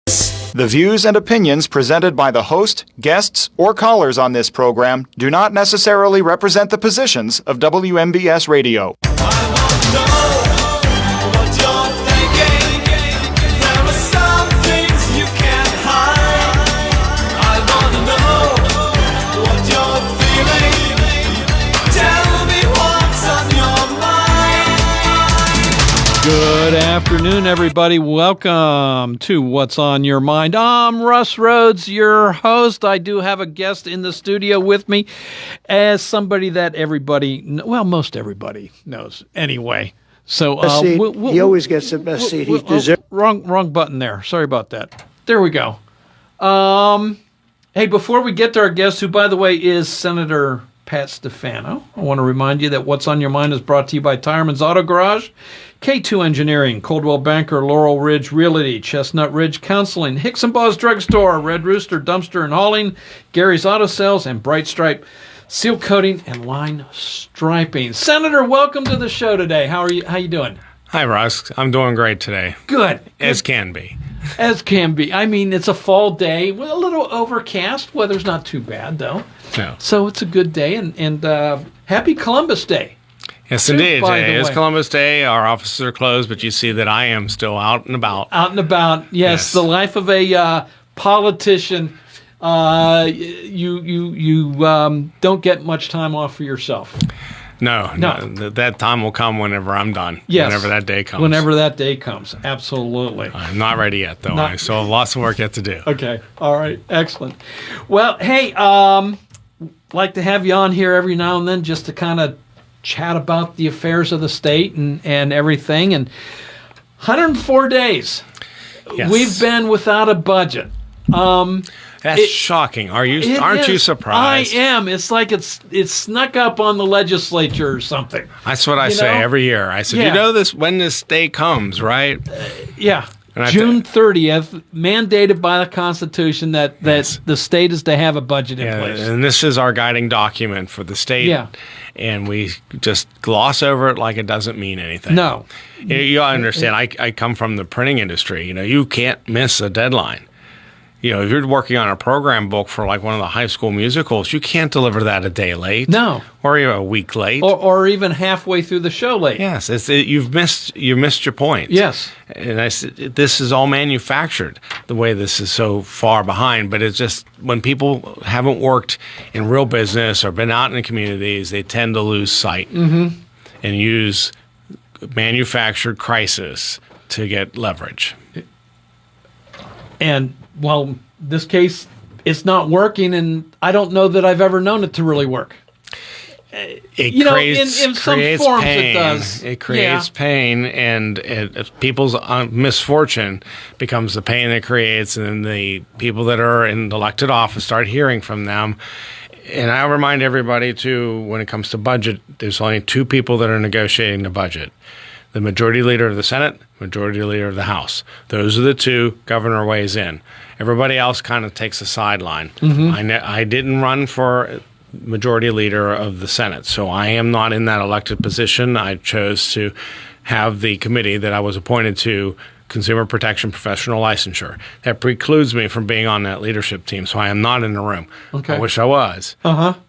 The views and opinions presented by the host, guests, or callers on this program do not necessarily represent the positions of WMBS Radio. Good afternoon, everybody. Welcome to What's on Your Mind. I'm Russ Rhodes, your host. I do have a guest in the studio with me as somebody that most everybody knows anyway. So he always gets the best seat he deserves. Wrong button there. Sorry about that. There we go. Hey, before we get to our guest, who, by the way, is Senator Pat Stefano, I want to remind you that What's on Your Mind is brought to you by Tireman's Auto Garage, K2 Engineering, Coldwell Banker, Laurel Ridge Realty, Chestnut Ridge Counseling, Hicks & Ball's Drugstore, Red Rooster Dumpster and Hauling, Gary's Auto Sales, and Bright Stripe Seal Coating and Line Striping. Senator, welcome to the show today. How are you? How you doing? Hi, Russ. I'm doing great today. Good. As can be. As can be. I mean, it's a fall day, with a little overcast. Weather's not too bad, though. No. So it's a good day, and happy Columbus Day. Yes, indeed. Today is Columbus Day. Our offices are closed, but you see that I am still out and about. Out and about. Yes. The life of a politician. You don't get much time off for yourself. No. That time will come whenever I'm done. Yes. Whenever that day comes. Whenever that day comes. Absolutely. I'm not ready yet, though. I still have lots of work yet to do. Okay. All right. Excellent. Well, hey, like to have you on here every now and then just to kind of chat about the affairs of the state and everything. And 104 days. Yes. We've been without a budget. That's shocking. Aren't you surprised? I am. It's like it's snuck up on the legislature or something. That's what I say every year. I said, you know this when this day comes, right? Yeah. June 30th, mandated by the Constitution that the state is to have a budget in place. And this is our guiding document for the state. Yeah. And we just gloss over it like it doesn't mean anything. No. You understand, I come from the printing industry. You can't miss a deadline. If you're working on a program book for like one of the high school musicals, you can't deliver that a day late. No. Or you're a week late. Or even halfway through the show late. Yes. You've missed your point. Yes. And I said, this is all manufactured, the way this is so far behind. But it's just when people haven't worked in real business or been out in the communities, they tend to lose sight and use manufactured crisis to get leverage. And, well, this case, it's not working, and I don't know that I've ever known it to really work. In some forms pain. It does. It creates pain, and people's misfortune becomes the pain it creates, and then the people that are in elected office start hearing from them. And I remind everybody, too, when it comes to budget, there's only two people that are negotiating the budget. The majority leader of the Senate, majority leader of the House. Those are the two. Governor weighs in. Everybody else kind of takes a sideline. I didn't run for majority leader of the Senate, so I am not in that elected position. I chose to have the committee that I was appointed to, Consumer Protection Professional Licensure. That precludes me from being on that leadership team, so I am not in the room. Okay. I wish I was.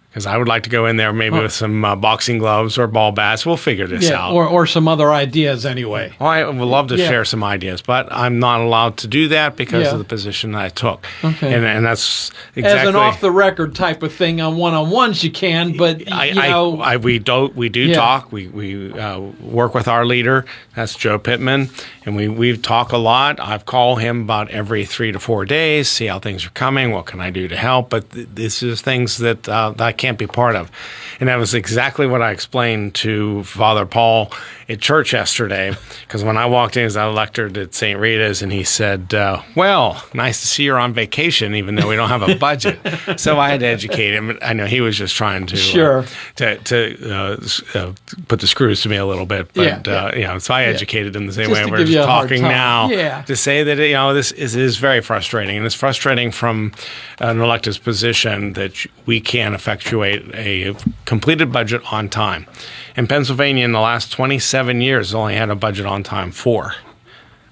Because I would like to go in there maybe with some boxing gloves or ball bats. We'll figure this out. Or some other ideas anyway. Well, I would love to share some ideas, but I'm not allowed to do that because of the position I took. Okay. And that's exactly... As an off-the-record type of thing on one-on-ones you can, but, we do talk. We work with our leader. That's Joe Pittman. And we talk a lot. I've called him about every 3 to 4 days, see how things are coming, what can I do to help. But this is things that I can't be part of. And that was exactly what I explained to Father Paul at church yesterday, because when I walked in as a lector at St. Rita's, and he said, well, nice to see you're on vacation, even though we don't have a budget. So I had to educate him. I know he was just trying to put the screws to me a little bit. But, so I educated him the same way we're just talking now to say that, this is very frustrating. And it's frustrating from an elected's position that we can't effectuate a completed budget on time. In Pennsylvania, in the last 27 years, has only had a budget on time 4.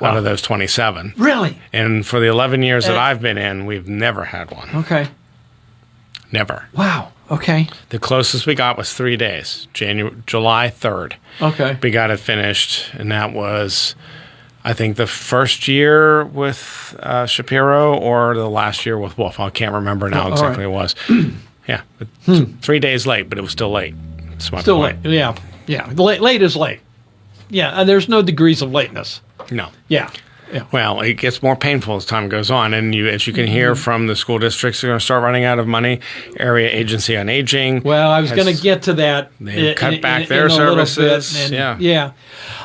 out of those 27. Really? And for the 11 years that I've been in, we've never had one. Okay. Never. Wow. Okay. The closest we got was 3 days, July 3rd. Okay. We got it finished, and that was, I think, the first year with Shapiro or the last year with Wolf. I can't remember now exactly what it was. Yeah. 3 days late, but it was still late. That's my Still point. late. Yeah. Yeah. Late is late. Yeah. And there's no degrees of lateness. No. Yeah. Yeah. Well, it gets more painful as time goes on, and as you can hear from the school districts, they're going to start running out of money. Area Agency on Aging. Well, I was going to get to that. They cut back their services. Yeah.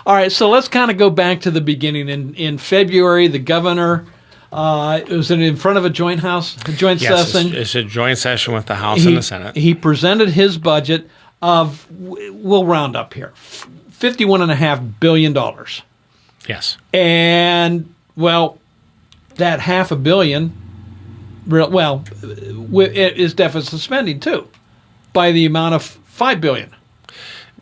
All right. So let's kind of go back to the beginning. In February, the governor was in front of a joint session. It's a joint session with the House and the Senate. He presented his budget of, we'll round up here, $51.5 billion. Yes. And, well, that $500 million, it is deficit spending, too, by the amount of $5 billion.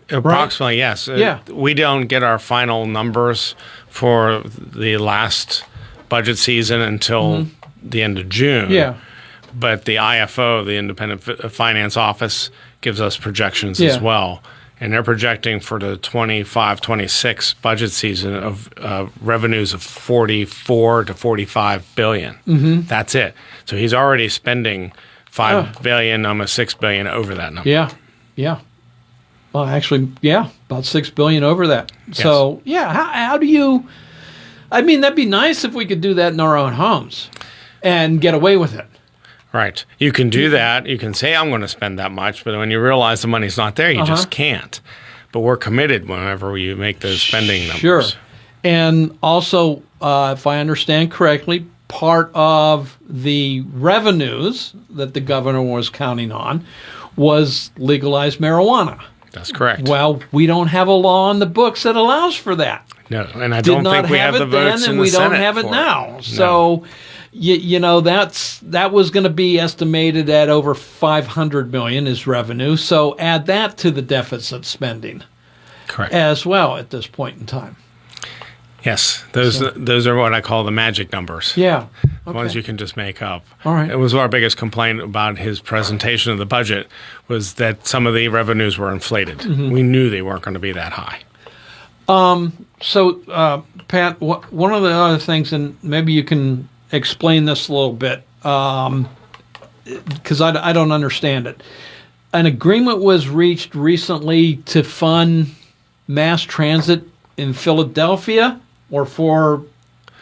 Approximately, yes. Yeah. We don't get our final numbers for the last budget season until the end of June. Yeah. But the IFO, the Independent Finance Office, gives us projections as well. And they're projecting for the 25-26 budget season of revenues of $44 to $45 billion. That's it. So he's already spending $5 billion, almost $6 billion over that number. Yeah. Yeah. Well, actually, yeah, about $6 billion over that. Yes. So, yeah, how do you? I mean, that'd be nice if we could do that in our own homes and get away with it. Right. You can do that. You can say, I'm going to spend that much, but when you realize the money's not there, you just can't. But we're committed whenever you make those spending numbers. Sure. And also, if I understand correctly, part of the revenues that the governor was counting on was legalized marijuana. That's correct. Well, we don't have a law on the books that allows for that. No, and I don't think we have the votes in the we Senate don't have it for now. it. So, you know, that was going to be estimated at over $500 million as revenue. So add that to the deficit spending Correct. as well at this point in time. Yes, those are what I call the magic numbers. Yeah. The ones you can just make up. All right. It was our biggest complaint about his presentation of the budget was that some of the revenues were inflated. We knew they weren't going to be that high. So, Pat, one of the other things, and maybe you can explain this a little bit, because I don't understand it. An agreement was reached recently to fund mass transit in Philadelphia or for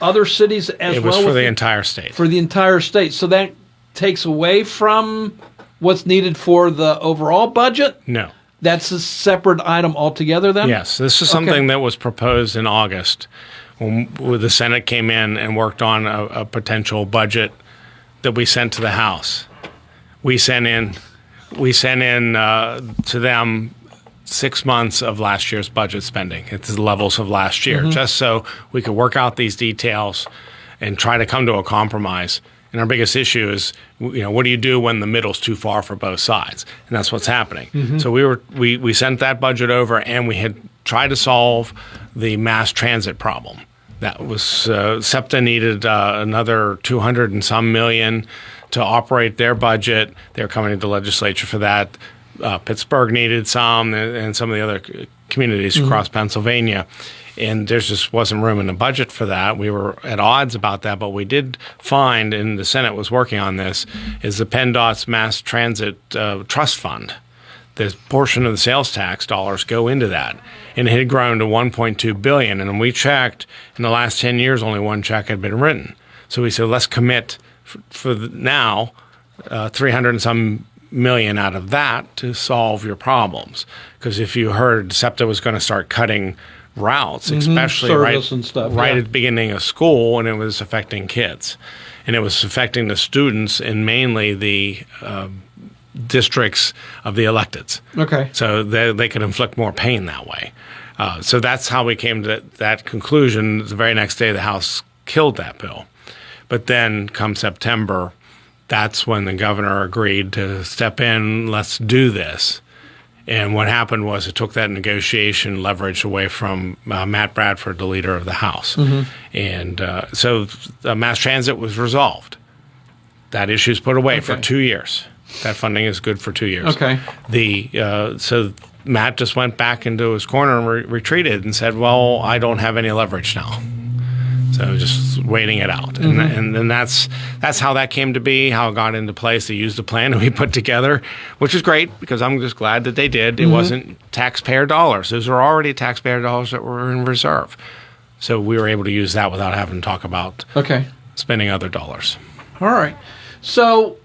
other cities as well? It was for the entire state. For the entire state. So that takes away from what's needed for the overall budget? No. That's a separate item altogether then? Yes, this is something that was proposed in August when the Senate came in and worked on a potential budget that we sent to the House. We sent in to them 6 months of last year's budget spending at the levels of last year, just so we could work out these details and try to come to a compromise. And our biggest issue is, what do you do when the middle's too far for both sides? And that's what's happening. So we sent that budget over, and we had tried to solve the mass transit problem. That was SEPTA needed another 200 and some million to operate their budget. They're coming to the legislature for that. Pittsburgh needed some, and some of the other communities across Pennsylvania. And there just wasn't room in the budget for that. We were at odds about that, but we did find, and the Senate was working on this, is the PennDOT's Mass Transit Trust Fund. The portion of the sales tax dollars go into that. And it had grown to $1.2 billion. And when we checked, in the last 10 years, only one check had been written. So we said, let's commit for now 300 and some million out of that to solve your problems. Because if you heard SEPTA was going to start cutting routes, especially service and stuff, at the beginning of school, and it was affecting kids. And it was affecting the students and mainly the districts of the electeds. Okay. So they could inflict more pain that way. So that's how we came to that conclusion. The very next day, the House killed that bill. But then come September, that's when the governor agreed to step in, let's do this. And what happened was it took that negotiation leverage away from Matt Bradford, the leader of the House. And so mass transit was resolved. That issue is put away for 2 years. That funding is good for 2 years. Okay. So Matt just went back into his corner and retreated and said, well, I don't have any leverage now. So just waiting it out. And then that's how that came to be, how it got into place. They used the plan that we put together, which is great because I'm just glad that they did. It wasn't taxpayer dollars. Those were already taxpayer dollars that were in reserve. So we were able to use that without having to talk about spending other dollars. All right. So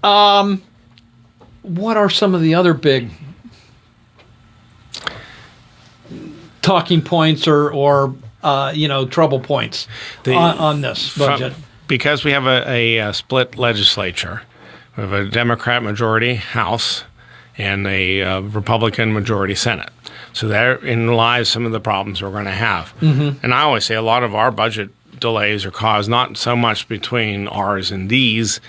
what are some of the other big talking points or trouble points on this budget? Because we have a split legislature. We have a Democrat majority House and a Republican majority Senate. So therein lies some of the problems we're going to have. And I always say a lot of our budget delays are caused not so much between ours and these,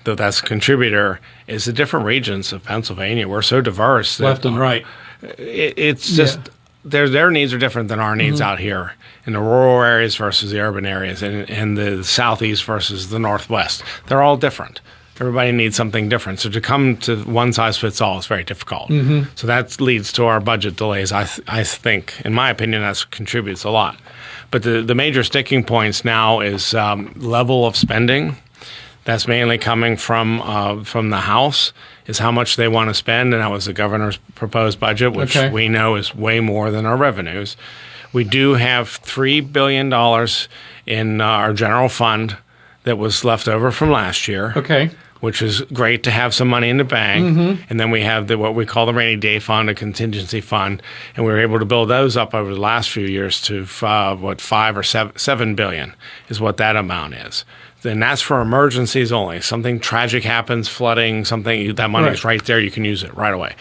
though that's a contributor, is the different regions of Pennsylvania. We're so diverse. Left and right. It's just their needs are different than our needs out here in the rural areas versus the urban areas and the southeast versus the northwest. They're all different. Everybody needs something different. So to come to one size fits all is very difficult. So that leads to our budget delays. I think, in my opinion, that contributes a lot. But the major sticking points now is level of spending. That's mainly coming from the House, is how much they want to spend, and that was the governor's proposed budget, which we know is way more than our revenues. We do have $3 billion in our general fund that was left over from last year, which is great to have some money in the bank. And then we have what we call the rainy day fund, a contingency fund, and we were able to build those up over the last few years to $5 or $7 billion is what that amount is. And that's for emergencies only. Something tragic happens, flooding, something, that money is right there. You can use it right away.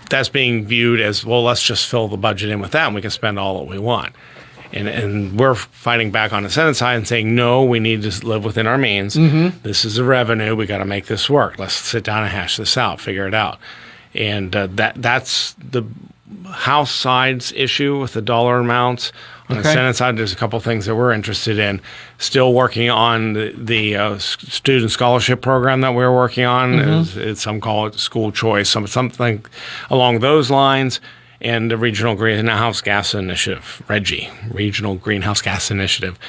That's being viewed as, well, let's just fill the budget in with that and we can spend all that we want. And we're fighting back on the Senate side and saying, no, we need to live within our means. This is a revenue. We got to make this work. Let's sit down and hash this out, figure it out. And that's the House side's issue with the dollar amounts. On the Senate side, there's a couple things that we're interested in. Still working on the student scholarship program that we're working on. Some call it school choice, something along those lines. And the Regional Greenhouse Gas Initiative, RGGI, Regional Greenhouse Gas Initiative.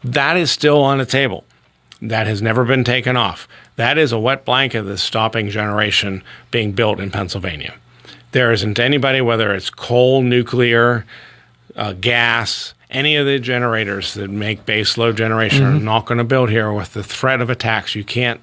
That is still on the table. That has never been taken off. That is a wet blanket that's stopping generation being built in Pennsylvania. There isn't anybody, whether it's coal, nuclear, gas, any of the generators that make base load generation are not going to build here with the threat of attacks. You can't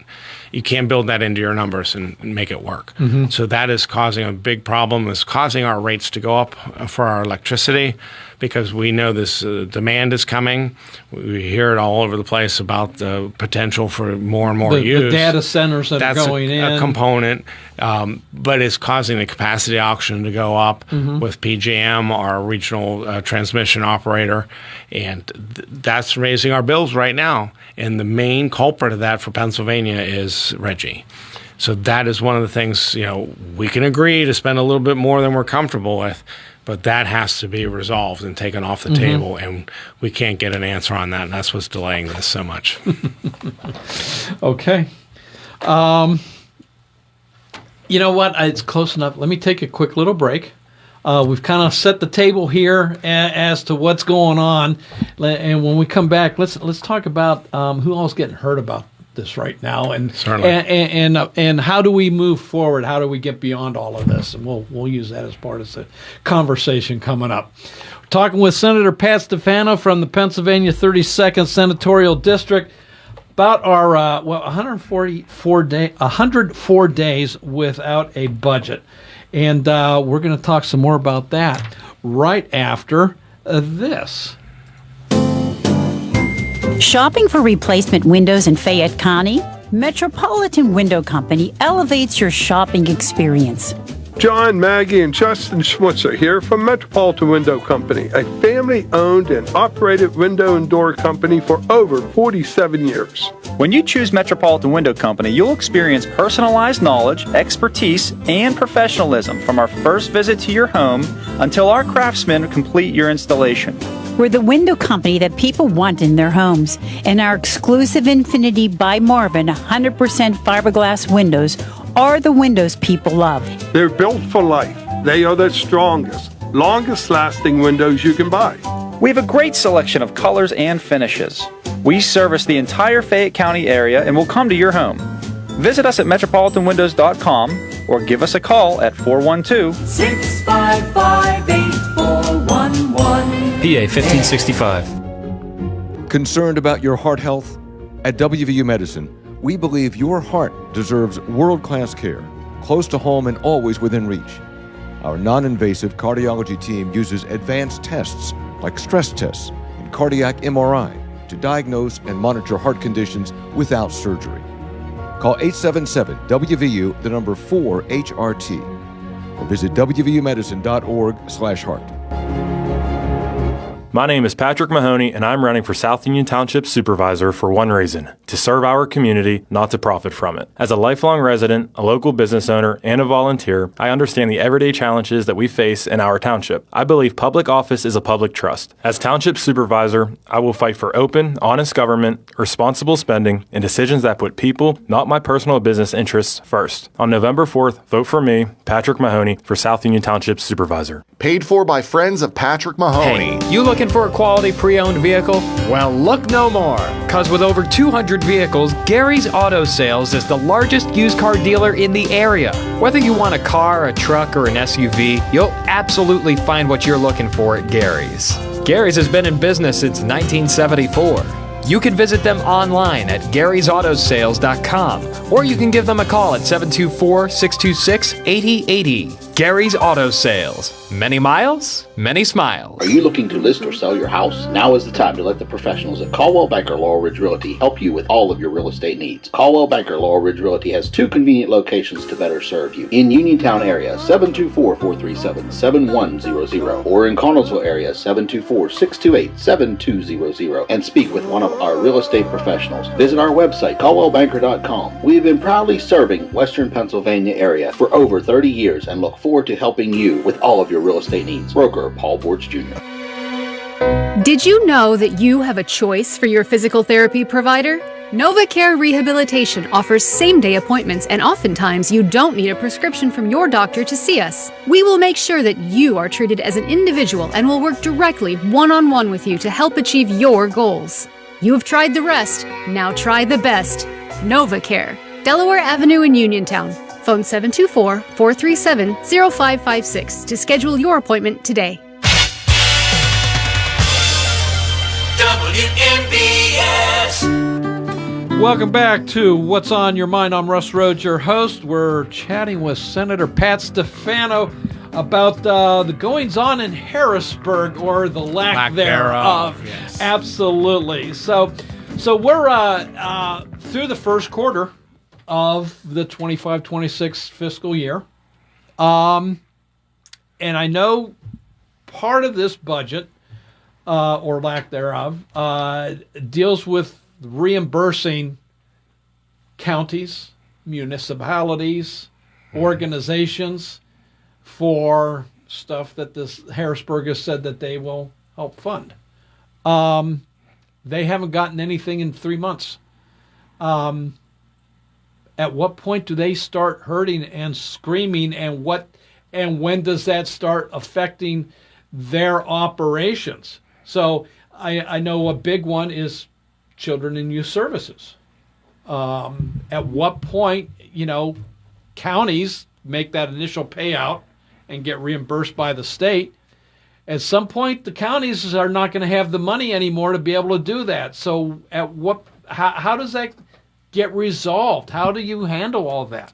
build that into your numbers and make it work. So that is causing a big problem. It's causing our rates to go up for our electricity because we know this demand is coming. We hear it all over the place about the potential for more and more use. The data centers that are going in. That's a component, but it's causing the capacity auction to go up with PJM, our regional transmission operator, and that's raising our bills right now. And the main culprit of that for Pennsylvania is RGGI. So that is one of the things, we can agree to spend a little bit more than we're comfortable with, but that has to be resolved and taken off the table, and we can't get an answer on that, and that's what's delaying this so much. Okay. You know what? It's close enough. Let me take a quick little break. We've kind of set the table here as to what's going on, and when we come back, let's talk about who all's getting hurt about this right now, and how do we move forward? How do we get beyond all of this? And we'll use that as part of the conversation coming up. We're talking with Senator Pat Stefano from the Pennsylvania 32nd Senatorial District about our 104 days without a budget, and we're going to talk some more about that right after this. Shopping for replacement windows in Fayette County? Metropolitan Window Company elevates your shopping experience. John, Maggie, and Justin Schmutzer here from Metropolitan Window Company, a family-owned and operated window and door company for over 47 years. When you choose Metropolitan Window Company, you'll experience personalized knowledge, expertise, and professionalism from our first visit to your home until our craftsmen complete your installation. We're the window company that people want in their homes, and our exclusive Infinity by Marvin 100% fiberglass windows are the windows people love. They're built for life. They are the strongest, longest-lasting windows you can buy. We have a great selection of colors and finishes. We service the entire Fayette County area and will come to your home. Visit us at metropolitanwindows.com or give us a call at 412-655-8411. PA 1565. Concerned about your heart health? At WVU Medicine, we believe your heart deserves world-class care, close to home and always within reach. Our non-invasive cardiology team uses advanced tests like stress tests and cardiac MRI to diagnose and monitor heart conditions without surgery. Call 877-WVU, the number 4HRT, or visit wvumedicine.org/heart. My name is Patrick Mahoney, and I'm running for South Union Township Supervisor for one reason: to serve our community, not to profit from it. As a lifelong resident, a local business owner, and a volunteer, I understand the everyday challenges that we face in our township. I believe public office is a public trust. As Township Supervisor, I will fight for open, honest government, responsible spending, and decisions that put people, not my personal business interests, first. On November 4th, vote for me, Patrick Mahoney, for South Union Township Supervisor. Paid for by friends of Patrick Mahoney. Hey, you looking for a quality pre-owned vehicle? Well, look no more, because with over 200 vehicles, Gary's Auto Sales is the largest used car dealer in the area. Whether you want a car, a truck, or an SUV, you'll absolutely find what you're looking for at Gary's. Gary's has been in business since 1974. You can visit them online at Gary'sAutoSales.com, or you can give them a call at 724-626-8080. Gary's Auto Sales. Many miles, many smiles. Are you looking to list or sell your house? Now is the time to let the professionals at Caldwell Banker Laurel Ridge Realty help you with all of your real estate needs. Caldwell Banker Laurel Ridge Realty has two convenient locations to better serve you. In Uniontown area, 724-437-7100, or in Connellsville area, 724-628-7200, and speak with one of our real estate professionals. Visit our website, caldwellbanker.com. We have been proudly serving Western Pennsylvania area for over 30 years and look forward to helping you with all of your real estate needs. Broker Paul Borge Jr. Did you know that you have a choice for your physical therapy provider? NovaCare Rehabilitation offers same-day appointments, and oftentimes you don't need a prescription from your doctor to see us. We will make sure that you are treated as an individual and will work directly one-on-one with you to help achieve your goals. You have tried the rest, now try the best. NovaCare, Delaware Avenue in Uniontown. Phone 724-437-0556 to schedule your appointment today. WMBS. Welcome back to What's on Your Mind. I'm Russ Rhodes, your host. We're chatting with Senator Pat Stefano about the goings-on in Harrisburg, or the lack thereof. Yes. Absolutely. So we're through the first quarter of the 25-26 fiscal year. And I know part of this budget, or lack thereof, deals with reimbursing counties, municipalities, organizations for stuff that this Harrisburg has said that they will help fund. They haven't gotten anything in 3 months. At what point do they start hurting and screaming, and when does that start affecting their operations? So I know a big one is Children and Youth Services. At what point, counties make that initial payout and get reimbursed by the state. At some point, the counties are not going to have the money anymore to be able to do that. So how does that get resolved? How do you handle all that?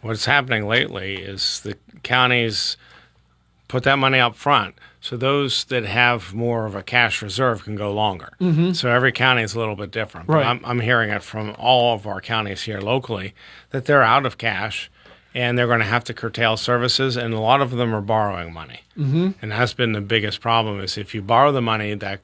What's happening lately is the counties put that money up front, so those that have more of a cash reserve can go longer. Mm-hmm. So every county is a little bit different. Right. But I'm hearing it from all of our counties here locally that they're out of cash, and they're going to have to curtail services, and a lot of them are borrowing money. Mm-hmm. And that's been the biggest problem is if you borrow the money, that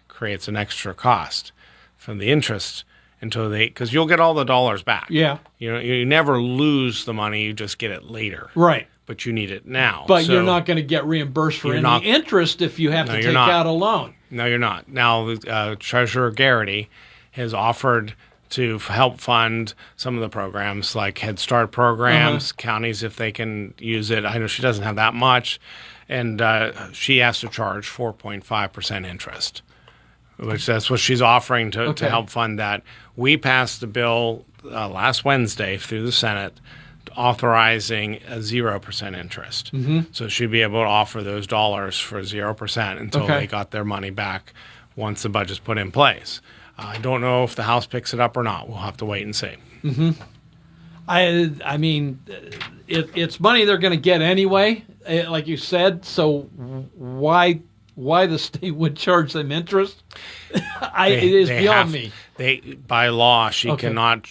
creates an extra cost from the interest because you'll get all the dollars back. Yeah. You never lose the money, you just get it later. Right. But you need it now. But So you're not going to get reimbursed for any interest if you have to take out a loan. No, you're not. Now, Treasurer Garrity has offered to help fund some of the programs like Head Start programs, counties if they can use it. I know she doesn't have that much, and she has to charge 4.5% interest, which that's what she's offering to help fund that. We passed the bill last Wednesday through the Senate authorizing a 0% interest. Mm-hmm. So she'd be able to offer those dollars for 0% until they got their money back once the budget's put in place. I don't know if the House picks it up or not. We'll have to wait and see. Mm-hmm. I mean, it's money they're going to get anyway, like you said. So why the state would charge them interest? It is beyond me. By law, she cannot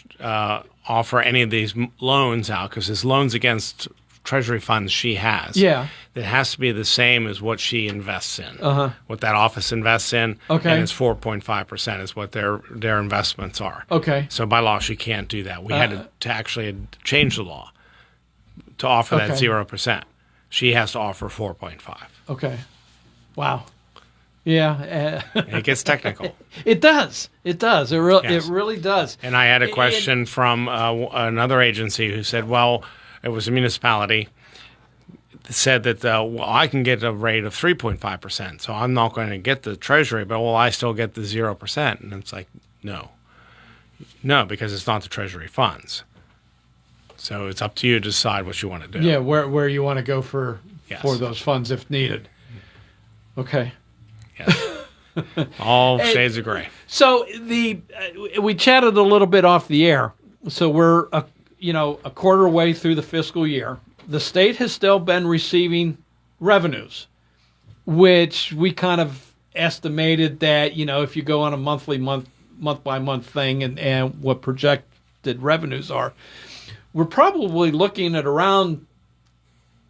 offer any of these loans out because it's loans against Treasury funds she has. Yeah. It has to be the same as what she invests in, what that office invests in, Okay. and it's 4.5% is what their investments are. Okay. So by law, she can't do that. We had to actually change the law to offer that 0%. She has to offer 4.5. Okay. Wow. Yeah. It gets technical. It does. It does. It really does. And I had a question from another agency who said, well, it was a municipality, said that, well, I can get a rate of 3.5%, so I'm not going to get the Treasury, but will I still get the 0%? And it's like, no. No, because it's not the Treasury funds. So it's up to you to decide what you want to do. Yeah, where you want to go for those funds if needed. Okay. Yes. All shades of gray. So we chatted a little bit off the air. So we're a quarter way through the fiscal year. The state has still been receiving revenues, which we kind of estimated that if you go on a month by month thing and what projected revenues are, we're probably looking at around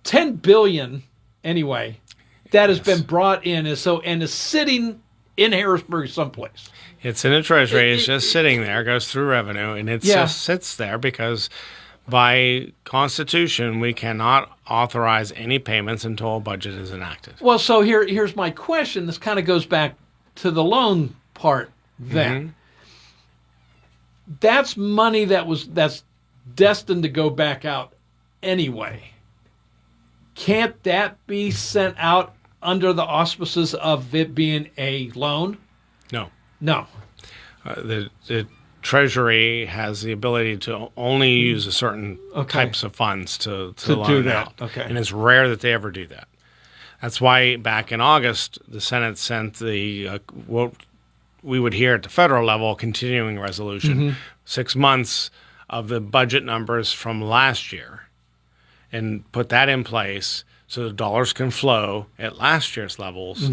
$10 billion anyway. That has been brought in and is sitting in Harrisburg someplace. It's in the Treasury. It's just sitting there, goes through revenue, and it just sits there because by Constitution, we cannot authorize any payments until a budget is enacted. Well, so here's my question. This kind of goes back to the loan part then. Mm-hmm. That's money that's destined to go back out anyway. Can't that be sent out under the auspices of it being a loan? No. No. The Treasury has the ability to only use a certain types of funds to loan do that. out. Okay. And it's rare that they ever do that. That's why back in August, the Senate sent the what we would hear at the federal level, a continuing resolution, 6 months of the budget numbers from last year, and put that in place so the dollars can flow at last year's levels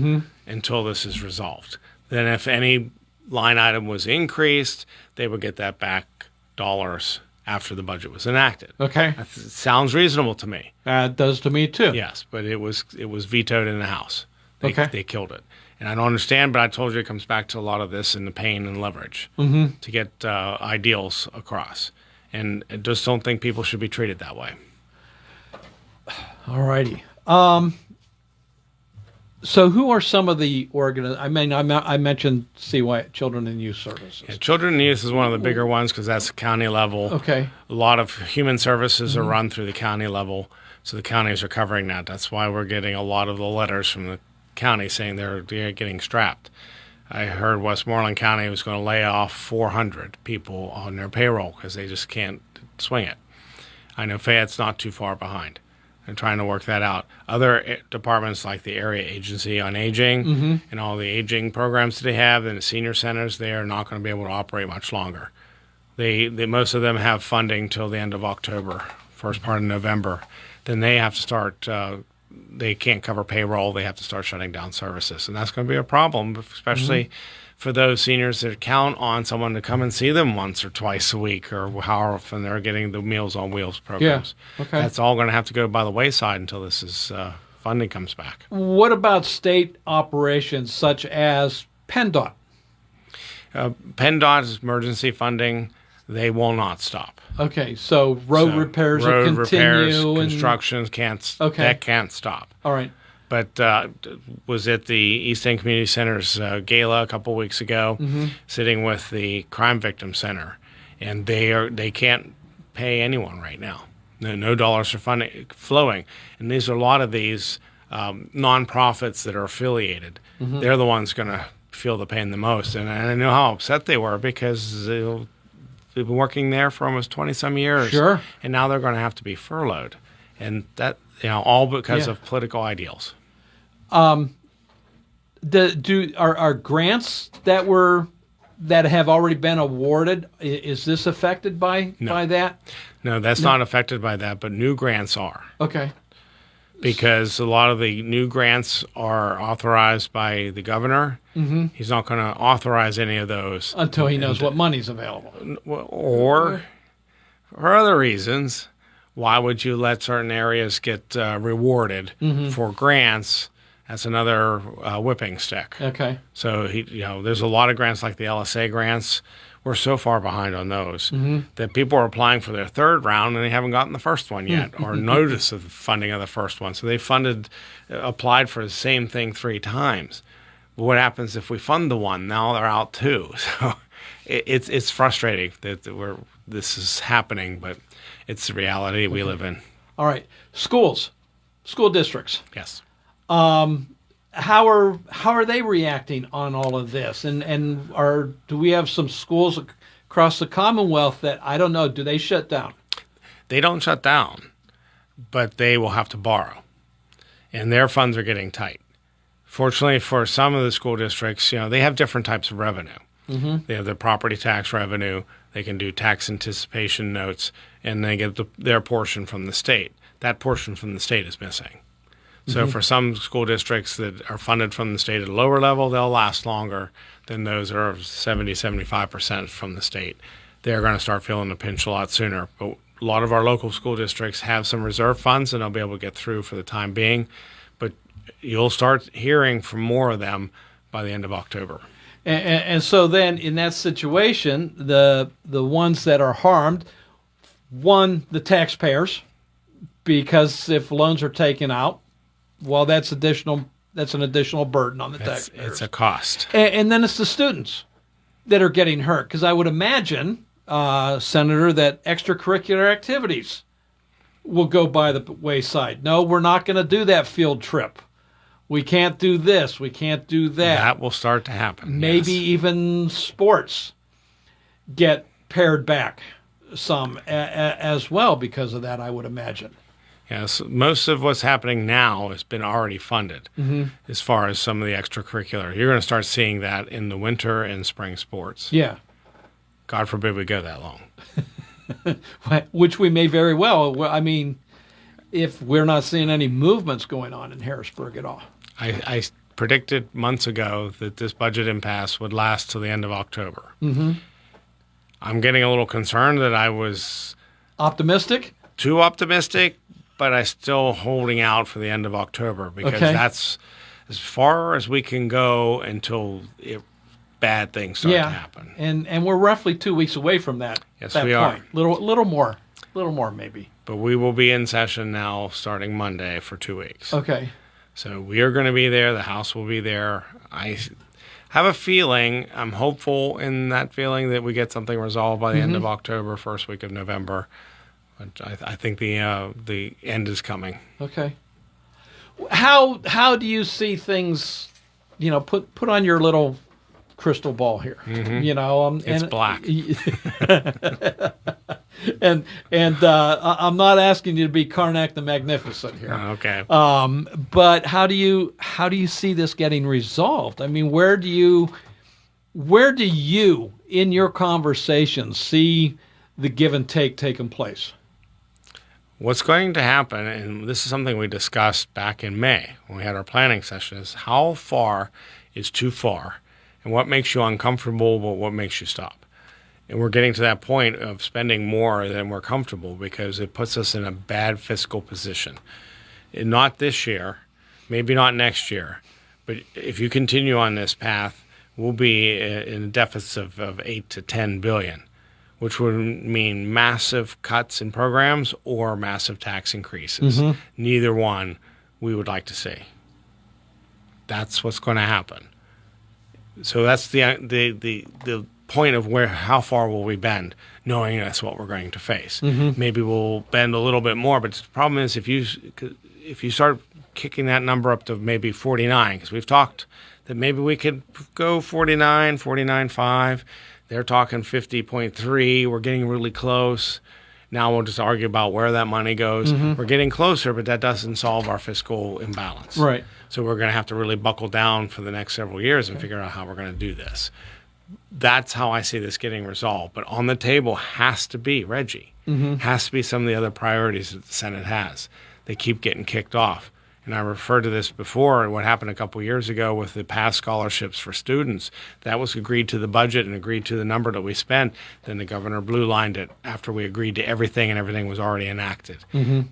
until this is resolved. Then if any line item was increased, they would get that back dollars after the budget was enacted. Okay. That sounds reasonable to me. It does to me too. Yes, but it was vetoed in the House. They killed it. And I don't understand, but I told you it comes back to a lot of this in the pain and leverage to get ideals across. And I just don't think people should be treated that way. All righty. So who are some of the I mentioned CY, Children and Youth Services. Yeah, Children and Youth is one of the bigger ones because that's county level. Okay. A lot of human services are run through the county level, so the counties are covering that. That's why we're getting a lot of the letters from the county saying they're getting strapped. I heard Westmoreland County was going to lay off 400 people on their payroll because they just can't swing it. I know Fayette's not too far behind. They're trying to work that out. Other departments like the Area Agency on Aging and all the aging programs that they have and the senior centers, they are not going to be able to operate much longer. They most of them have funding till the end of October, first part of November. Then they have to start, they can't cover payroll. They have to start shutting down services. And that's going to be a problem, especially for those seniors that count on someone to come and see them once or twice a week, or how often they're getting the Meals on Wheels programs. Yeah. Okay. That's all going to have to go by the wayside until this is funding comes back. What about state operations such as PennDOT? PennDOT's emergency funding, they will not stop. Okay, so road repairs will continue. Repairs, and constructions that can't stop. All right. But was at the East End Community Center's gala a couple weeks ago, sitting with the Crime Victim Center, and they can't pay anyone right now. No dollars are flowing, and these are a lot of these nonprofits that are affiliated. They're the ones going to feel the pain the most, and I know how upset they were because they've been working there for almost 20-some years. Sure. And now they're going to have to be furloughed, and that all because of political ideals. Are grants that have already been awarded, is this affected by that? No, that's not affected by that, but new grants are. Okay. Because a lot of the new grants are authorized by the governor. He's not going to authorize any of those until he knows what money's available. Or for other reasons, why would you let certain areas get rewarded for grants? That's another whipping stick. Okay. So there's a lot of grants like the LSA grants. We're so far behind on those that people are applying for their third round and they haven't gotten the first one yet, or notice of funding of the first one. So they applied for the same thing 3 times. But what happens if we fund the one? Now they're out too. So it's frustrating that this is happening, but it's the reality we live in. All right, school districts. Yes. How are they reacting on all of this? And do we have some schools across the Commonwealth that, I don't know, do they shut down? They don't shut down, but they will have to borrow, and their funds are getting tight. Fortunately for some of the school districts, they have different types of revenue. They have their property tax revenue. They can do tax anticipation notes, and they get their portion from the state. That portion from the state is missing. So for some school districts that are funded from the state at a lower level, they'll last longer than those that are 75% from the state. They're going to start feeling the pinch a lot sooner. But a lot of our local school districts have some reserve funds, and they'll be able to get through for the time being. But you'll start hearing from more of them by the end of October. And so then in that situation, the ones that are harmed, one, the taxpayers, because if loans are taken out, well, that's an additional burden on the taxpayers. It's a cost. And then it's the students that are getting hurt. Because I would imagine, Senator, that extracurricular activities will go by the wayside. No, we're not going to do that field trip. We can't do this. We can't do that. That will start to happen. Maybe even sports get pared back some as well because of that, I would imagine. Yes, most of what's happening now has been already funded as far as some of the extracurricular. You're going to start seeing that in the winter and spring sports. Yeah. God forbid we go that long. Which we may very well. I mean, if we're not seeing any movements going on in Harrisburg at all. I predicted months ago that this budget impasse would last till the end of October. I'm getting a little concerned that I was... Optimistic? Too optimistic. But I'm still holding out for the end of October because that's as far as we can go until bad things start to happen. And we're roughly 2 weeks away from that. Yes, that we point. are. Little more maybe. But we will be in session now starting Monday for 2 weeks. Okay. So we are going to be there. The House will be there. I have a feeling, I'm hopeful in that feeling that we get something resolved by the end of October, first week of November. I think the end is coming. Okay. How do you see things? Put on your little crystal ball here. It's black. and I'm not asking you to be Karnak the Magnificent here. Okay. But how do you see this getting resolved? I mean, where do you in your conversations see the give and take taking place? What's going to happen, and this is something we discussed back in May when we had our planning session, is how far is too far and what makes you uncomfortable, but what makes you stop. And we're getting to that point of spending more than we're comfortable because it puts us in a bad fiscal position. And not this year, maybe not next year, but if you continue on this path, we'll be in a deficit of 8 to 10 billion, which would mean massive cuts in programs or massive tax increases. Mhm. Neither one we would like to see. That's what's going to happen. So that's the point of how far will we bend, knowing that's what we're going to face. Mhm. Maybe we'll bend a little bit more, but the problem is if you start kicking that number up to maybe 49, because we've talked that maybe we could go 49, 49.5. They're talking 50.3. We're getting really close. Now we'll just argue about where that money goes. Mhm. We're getting closer, but that doesn't solve our fiscal imbalance. Right. So we're going to have to really buckle down for the next several years and figure out how we're going to do this. That's how I see this getting resolved. But on the table has to be Reggie. Mhm. Has to be some of the other priorities that the Senate has. They keep getting kicked off. And I referred to this before, what happened a couple of years ago with the past scholarships for students. That was agreed to the budget and agreed to the number that we spent. Then the governor blue lined it after we agreed to everything and everything was already enacted. Mhm.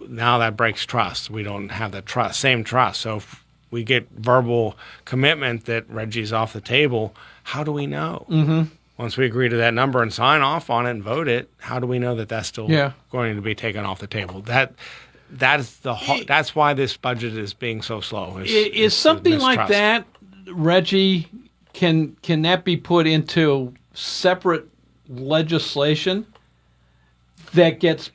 Now that breaks trust. We don't have that same trust. So if we get verbal commitment that Reggie's off the table, how do we know? Mhm. Once we agree to that number and sign off on it and vote it, how do we know that that's still going to be taken off the table? That's why this budget is being so slow. Is something like mistrust. that, Reggie, can that be put into separate legislation that gets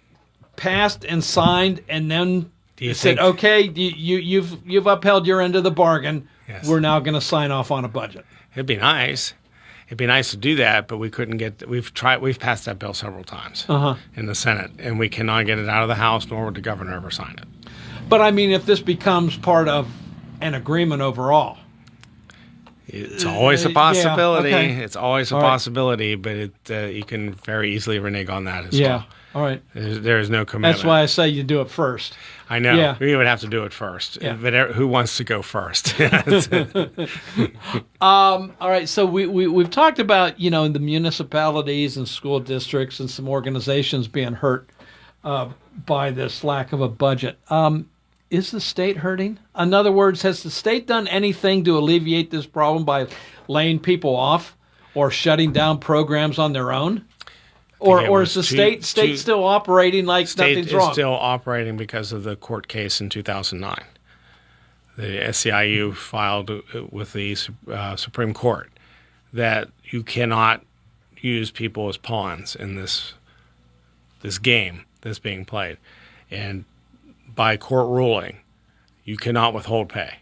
passed and signed, and then you said, think- okay, you've upheld your end of the bargain. Yes. We're now going to sign off on a budget. It'd be nice. It'd be nice to do that, but we couldn't get. We've passed that bill several times in the Senate, and we cannot get it out of the House, nor would the governor ever sign it. But I mean, if this becomes part of an agreement overall, it's always a possibility. Yeah, okay. It's always a All right. possibility, but you can very easily renege on that as Yeah. well. All right. There is no commitment. That's why I say you do it first. I know. Yeah. We would have to do it first. Yeah. But who wants to go first? All right, so we've talked about, the municipalities and school districts and some organizations being hurt by this lack of a budget. Is the state hurting? In other words, has the state done anything to alleviate this problem by laying people off or shutting down programs on their own? Or is the state still operating like nothing's wrong? State is still operating because of the court case in 2009. The SEIU filed with the Supreme Court that you cannot use people as pawns in this game that's being played. And by court ruling, you cannot withhold pay.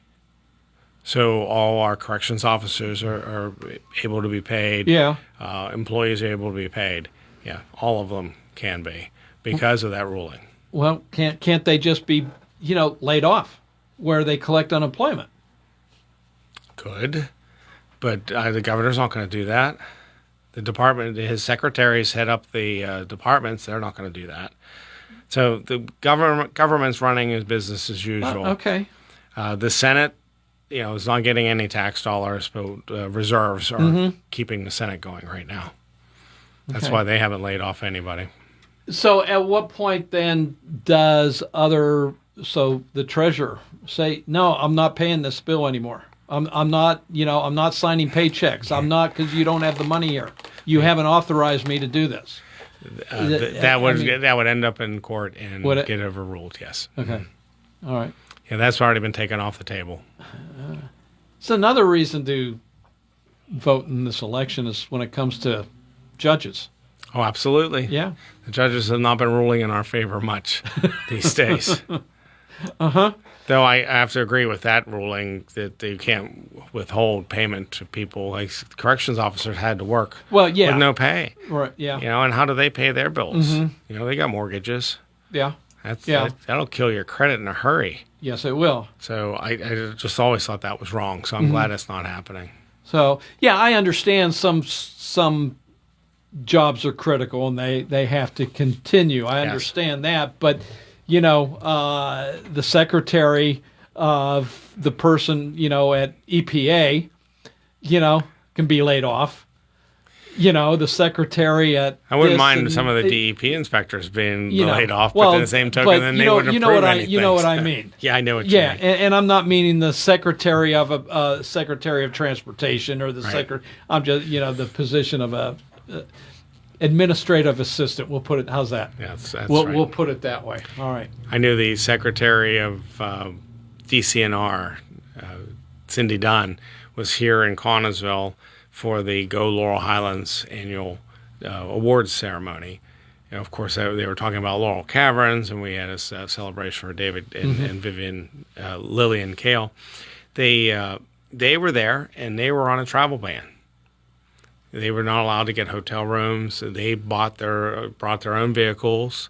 So all our corrections officers are able to be paid. Yeah. Employees are able to be paid. Yeah, all of them can be because of that ruling. Well, can't they just be, laid off where they collect unemployment? Could, but the governor's not going to do that. The department, his secretaries head up the departments. They're not going to do that. So the government's running his business as usual. Okay. The Senate, is not getting any tax dollars, but reserves are keeping the Senate going right now. That's Okay. why they haven't laid off anybody. So at what point then does the treasurer say, no, I'm not paying this bill anymore. I'm not signing paychecks. I'm not, because you don't have the money here. You haven't authorized me to do this. That would end up in court and get overruled. Yes. Okay. All right. Yeah, that's already been taken off the table. It's another reason to vote in this election is when it comes to judges. Oh, absolutely. Yeah. The judges have not been ruling in our favor much these days. Though I have to agree with that ruling that you can't withhold payment to people. Like corrections officers had to work with no pay. Right, yeah. And how do they pay their bills? Mhm. They got mortgages. Yeah. That'll kill your credit in a hurry. Yes, it will. So I just always thought that was wrong. So I'm glad it's not happening. So, I understand some jobs are critical and they have to continue. I understand that. But, the secretary of the person, at EPA, can be laid off. The secretary at I wouldn't mind some of the DEP inspectors being laid off, but in the same token, but then they wouldn't approve anything. You know what I mean? Yeah, I know what you mean. And I'm not meaning the secretary of secretary of transportation or the Right. I'm just the position of a administrative assistant. We'll put it. How's that? Yeah, that's we'll right. we'll put it that way. All right. I knew the secretary of DCNR, Cindy Dunn, was here in Connellsville for the Go Laurel Highlands annual awards ceremony. Of course, they were talking about Laurel Caverns, and we had a celebration for David and Vivian, Lillian Kale. They were there, and they were on a travel ban. They were not allowed to get hotel rooms. They brought their own vehicles,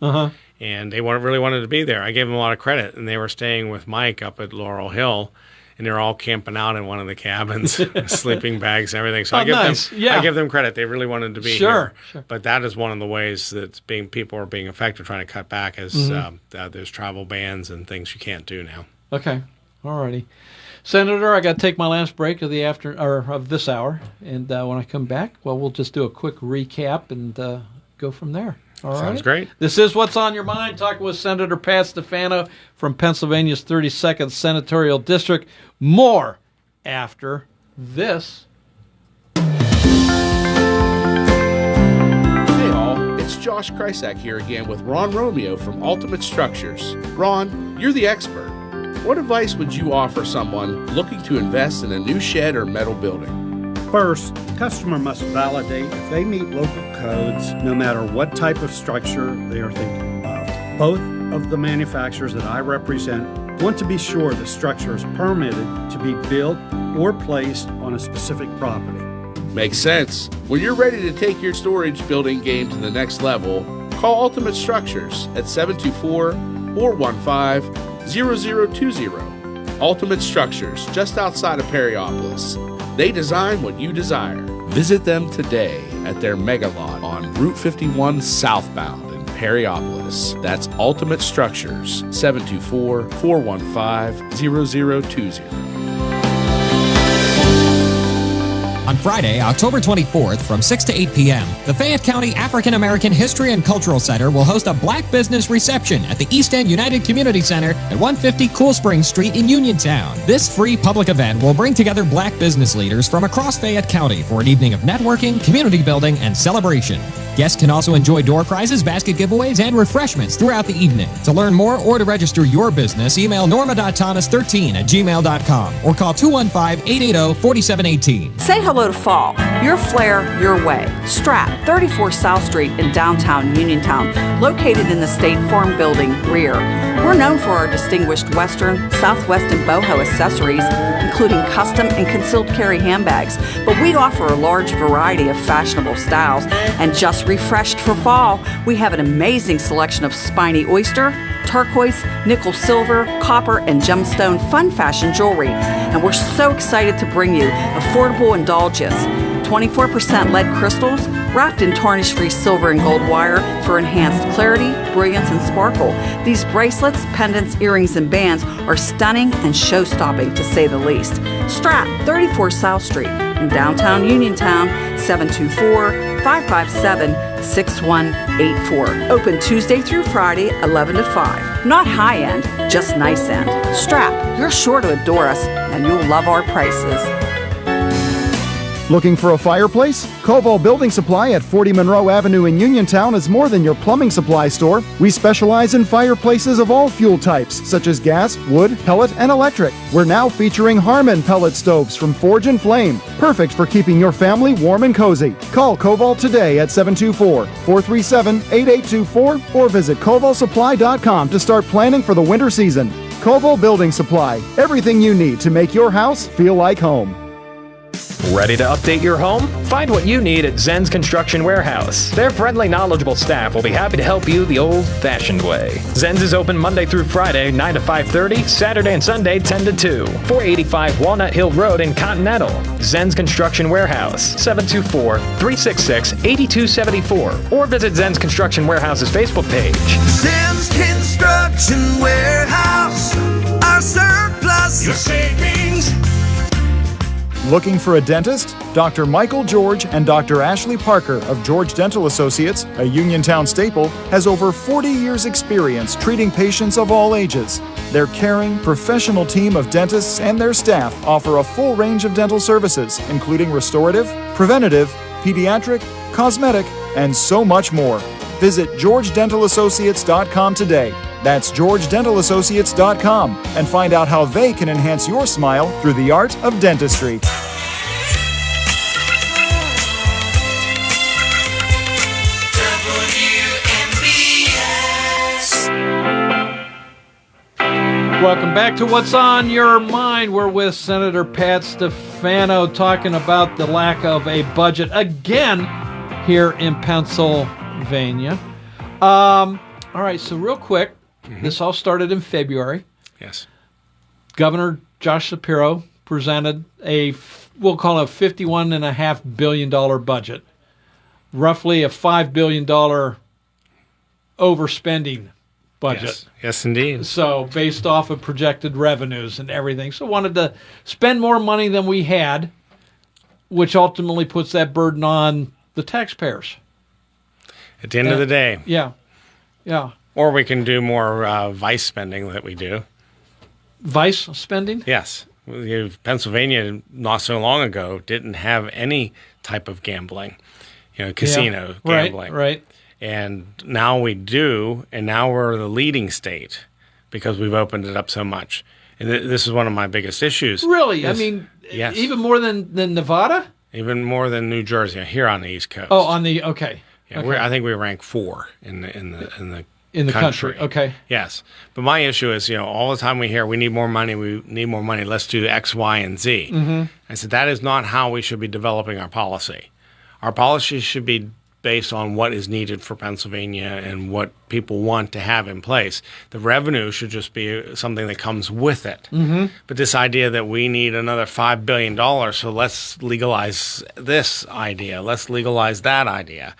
and they really wanted to be there. I gave them a lot of credit, and they were staying with Mike up at Laurel Hill, and they were all camping out in one of the cabins, sleeping bags and everything. So I give them credit. They really wanted to be here. Sure. But that is one of the ways that people are being affected, trying to cut back, as there's travel bans and things you can't do now. Okay, all righty. Senator, I got to take my last break of of this hour, and when I come back, we'll just do a quick recap and go from there. All right. Sounds great. This is What's on Your Mind, talking with Senator Pat Stefano from Pennsylvania's 32nd Senatorial District. More after this. Hey all, it's Josh Krysak here again with Ron Romeo from Ultimate Structures. Ron, you're the expert. What advice would you offer someone looking to invest in a new shed or metal building? First, the customer must validate if they meet local codes, no matter what type of structure they are thinking of. Both of the manufacturers that I represent want to be sure the structure is permitted to be built or placed on a specific property. Makes sense. When you're ready to take your storage building game to the next level, call Ultimate Structures at 724-415-0020. Ultimate Structures, just outside of Perryopolis. They design what you desire. Visit them today at their mega lot on Route 51 southbound in Perryopolis. That's Ultimate Structures, 724-415-0020. On Friday, October 24th from 6 to 8 p.m., the Fayette County African American History and Cultural Center will host a Black Business Reception at the East End United Community Center at 150 Cool Springs Street in Uniontown. This free public event will bring together Black business leaders from across Fayette County for an evening of networking, community building, and celebration. Guests can also enjoy door prizes, basket giveaways, and refreshments throughout the evening. To learn more or to register your business, email norma.thomas13@gmail.com or call 215-880-4718. Say hello to fall. Your flair, your way. Strat, 34 South Street in downtown Uniontown, located in the State Farm Building rear. We're known for our distinguished Western, Southwest, and boho accessories, including custom and concealed carry handbags, but we offer a large variety of fashionable styles. And just refreshed for fall, we have an amazing selection of spiny oyster, turquoise, nickel silver, copper, and gemstone fun fashion jewelry. And we're so excited to bring you affordable indulgence. 24% lead crystals wrapped in tarnish-free silver and gold wire for enhanced clarity, brilliance, and sparkle. These bracelets, pendants, earrings, and bands are stunning and show-stopping, to say the least. Strat, 34 South Street in downtown Uniontown, 724-557-6184. Open Tuesday through Friday, 11 to 5. Not high-end, just nice-end. Strat, you're sure to adore us, and you'll love our prices. Looking for a fireplace? Koval Building Supply at 40 Monroe Avenue in Uniontown is more than your plumbing supply store. We specialize in fireplaces of all fuel types, such as gas, wood, pellet, and electric. We're now featuring Harmon pellet stoves from Forge and Flame, perfect for keeping your family warm and cozy. Call Koval today at 724-437-8824 or visit kovalsupply.com to start planning for the winter season. Koval Building Supply, everything you need to make your house feel like home. Ready to update your home? Find what you need at Zen's Construction Warehouse. Their friendly, knowledgeable staff will be happy to help you the old-fashioned way. Zen's is open Monday through Friday, 9 to 5:30, Saturday and Sunday, 10 to 2. 485 Walnut Hill Road in Continental. Zen's Construction Warehouse, 724-366-8274. Or visit Zen's Construction Warehouse's Facebook page. Zen's Construction Warehouse, our surplus, your savings. Looking for a dentist? Dr. Michael George and Dr. Ashley Parker of George Dental Associates, a Uniontown staple, has over 40 years' experience treating patients of all ages. Their caring, professional team of dentists and their staff offer a full range of dental services, including restorative, preventative, pediatric, cosmetic, and so much more. Visit georgedentalassociates.com today. That's georgedentalassociates.com and find out how they can enhance your smile through the art of dentistry. Welcome back to What's on Your Mind. We're with Senator Pat Stefano talking about the lack of a budget again here in Pennsylvania. All right, so real quick, this all started in February. Yes. Governor Josh Shapiro presented we'll call it a $51.5 billion budget, roughly a $5 billion overspending budget. Yes, indeed. So based off of projected revenues and everything. So wanted to spend more money than we had, which ultimately puts that burden on the taxpayers. At the end of the day. Yeah. Yeah. Or we can do more vice spending that we do. Vice spending? Yes. Pennsylvania, not so long ago, didn't have any type of gambling, casino gambling. Right. And now we do, and now we're the leading state because we've opened it up so much. And this is one of my biggest issues. Really? I mean, yes. Even more than Nevada? Even more than New Jersey, here on the East Coast. Oh, okay. Yeah, okay. I think we rank 4 in the country. Okay. Yes. But my issue is, all the time we hear we need more money, let's do X, Y, and Z. Mm-hmm. I said, that is not how we should be developing our policy. Our policy should be based on what is needed for Pennsylvania and what people want to have in place. The revenue should just be something that comes with it. Mm-hmm. But this idea that we need another $5 billion, so let's legalize this idea, let's legalize that idea,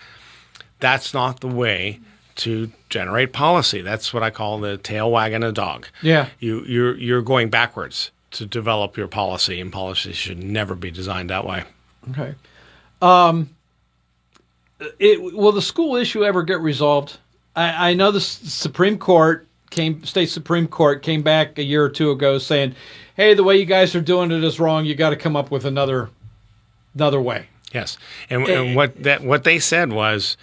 that's not the way to generate policy. That's what I call the tail wagging a dog. Yeah. You're going backwards to develop your policy, and policy should never be designed that way. Okay. Will the school issue ever get resolved? I know the state Supreme Court came back a year or two ago saying, hey, the way you guys are doing it is wrong. You got to come up with another way. Yes. And what they said was,